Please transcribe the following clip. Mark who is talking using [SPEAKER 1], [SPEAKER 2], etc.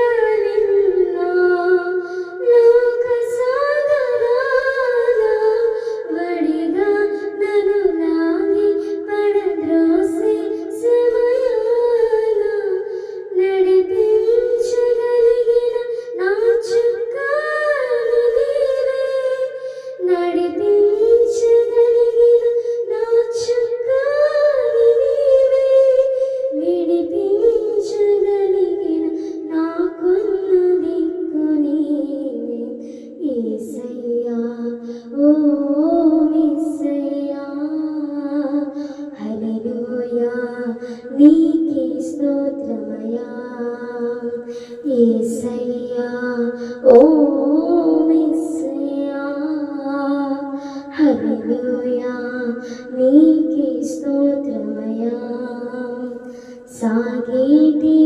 [SPEAKER 1] సుడిగుండాలెన్నో లోక సాగరాల వడిగా నన్ను లాగి పడద్రోసే సమయాన నడిపించగలిగిన నా చుక్కాని నీవే, నడిపించగలిగిన నా చుక్కాని నీవే, విడిపించగలిగిన నాకున్న దిక్కు నీవే. యేసయ్యా ఓ యేసయ్యా, హల్లెలూయా నీకే స్తోత్రమయ్యా. యేసయ్యా ఓ యేసయ్యా, హల్లెలూయా నీకే స్తోత్రమయ్యా. సాగేటి